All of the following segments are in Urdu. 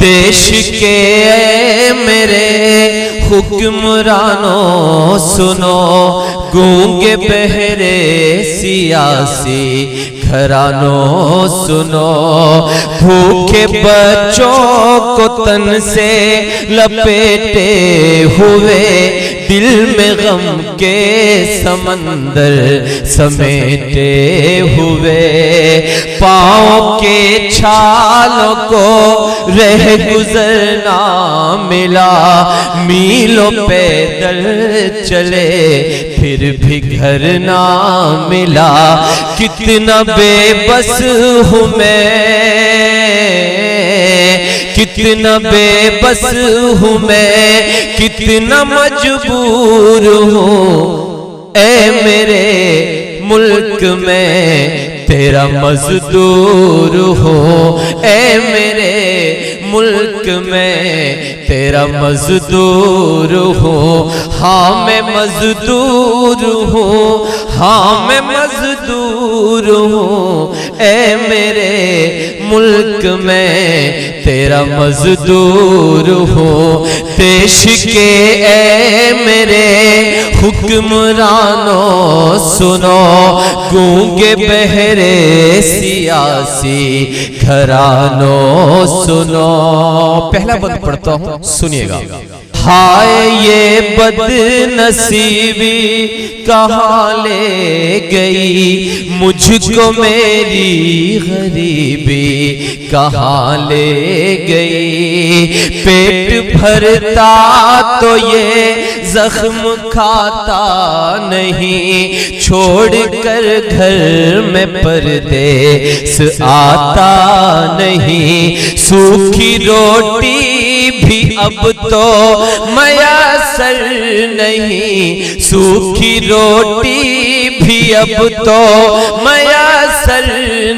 دیش کے میرے حکمرانوں سنو، گونگے بہرے سیاسی گھرانوں سنو، بھوکے بچوں کو تن سے لپیٹے ہوئے، دل میں غم کے سمندر سمیٹے ہوئے، پاؤں کے چھالوں کو رہ گزرنا ملا، میلوں پیدل چلے پھر بھی گھر نہ ملا، کتنا بے بس ہوں میں، کتنا بے بس ہوں میں، کتنا مجبور ہوں، اے میرے ملک میں تیرا مزدور ہوں، اے میرے ملک میں تیرا مزدور ہوں، ہاں میں مزدور ہوں، ہاں میں مزدور ہوں، اے میرے ملک میں تیرا مزدور ہوں، دیش کے اے میرے حکمرانوں سنو، گونگے بہرے سیاسی گھرانوں سنو۔ پہلا بند پڑھتا ہوں، سنیے گا۔ ہائے یہ بد نصیبی کہاں لے گئی، مجھ کو میری غریبی کہاں لے گئی، پیٹ بھرتا تو یہ زخم کھاتا نہیں، چھوڑ کر گھر میں پردیس آتا نہیں، سوکھی روٹی بھی اب تو میسر نہیں، سوکھی روٹی بھی اب تو میسر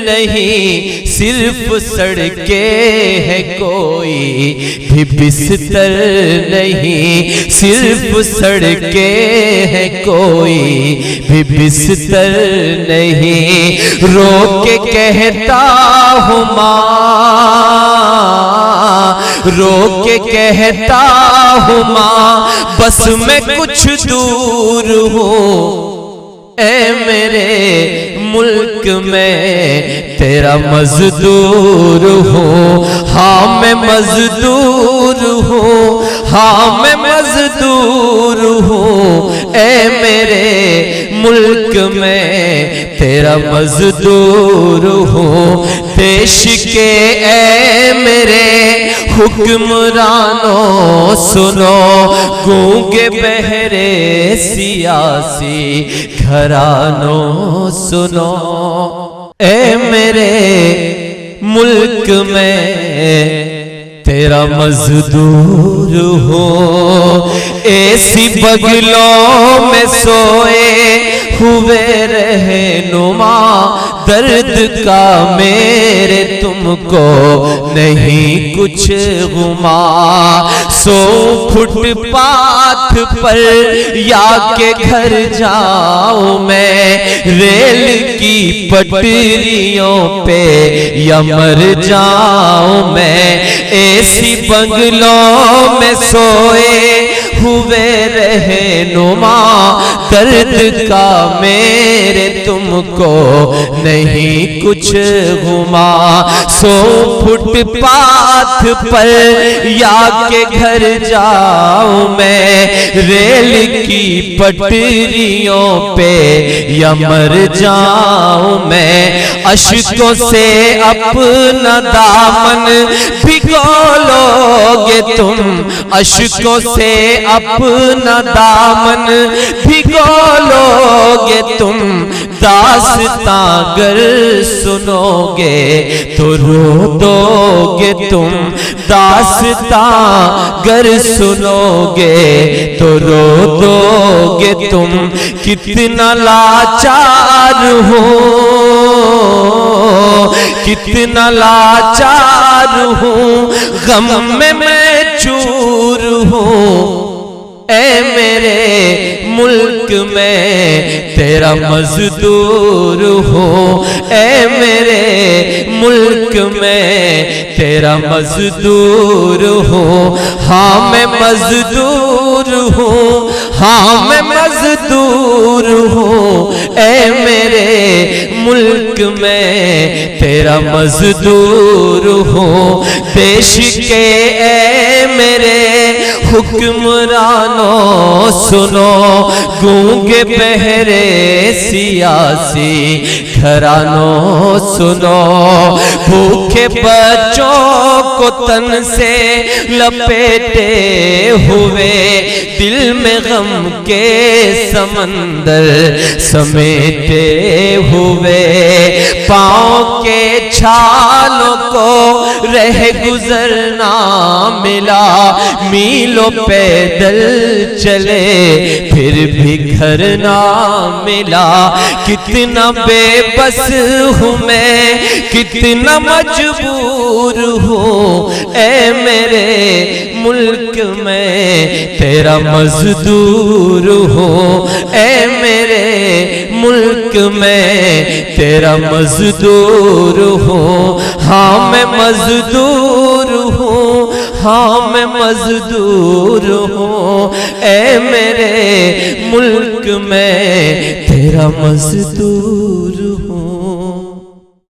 نہیں، صرف سڑکیں ہے کوئی بھی بستر نہیں، صرف سڑکیں ہے کوئی بھی بستر نہیں، رو کے کہتا ہوں ماں، رو کے کہتا ہوں ماں، بس میں کچھ دور ہوں، اے میرے ملک میں تیرا مزدور ہوں، ہاں میں مزدور ہوں، ہاں میں مزدور ہوں، اے میرے ملک میں تیرا مزدور ہوں، دیش کے اے میرے حکمرانوں سنو، گونگے بہرے سیاسی گھرانوں سنو، اے میرے ملک میں تیرا مزدور ہو، ایسی بغلوں میں سوئے ہوئے رہنما، درد کا میرے تم کو نہیں کچھ غما، سو فٹ پاتھ پر یا کہ گھر جاؤں میں، ریل کی پٹریوں پہ یا مر جاؤں میں، ایسی بنگلوں میں سوئے ہوئے رہنما، درد کا میرے تم کو نہیں کچھ غما، سو فٹ پاتھ پر یا کہ گھر جاؤں میں، ریل کی پٹریوں پہ یا مر جاؤں میں، اشکوں سے اپنا دامن بھگو لوگے تم، اشکوں سے اپنا دامن بھگو لوگے تم، داستاں گر سنو گے تو رو دو گے تم، داستاں گر سنو گے تو رو دو گے تم، کتنا لاچار ہوں، کتنا لاچار ہوں، غم میں چور ہوں، اے میرے ملک میں تیرا مزدور ہوں، اے میرے ملک میں تیرا مزدور ہوں، ہاں میں مزدور ہوں، ہاں میں مزدور ہوں، اے میرے ملک میں تیرا مزدور ہوں، دیش کے اے میرے حکمرانوں سنو، گونگے بہرے سیاسی گھرانوں سنو، بھوکے بچوں کو تن سے لپیٹے ہوئے، دل میں غم کے سمندر سمیٹے ہوئے، پاؤں کے چھالوں کو رہ گزرنا ملا، میلوں پیدل چلے پھر بھی گھر نہ ملا، کتنا بے بس ہوں میں، کتنا مجبور ہوں، اے میرے ملک میں تیرا مزدور ہوں، اے میرے ملک میں تیرا مزدور ہوں، ہاں میں مزدور ہوں، ہاں میں مزدور ہوں، اے میرے ملک میں تیرا مزدور ہوں۔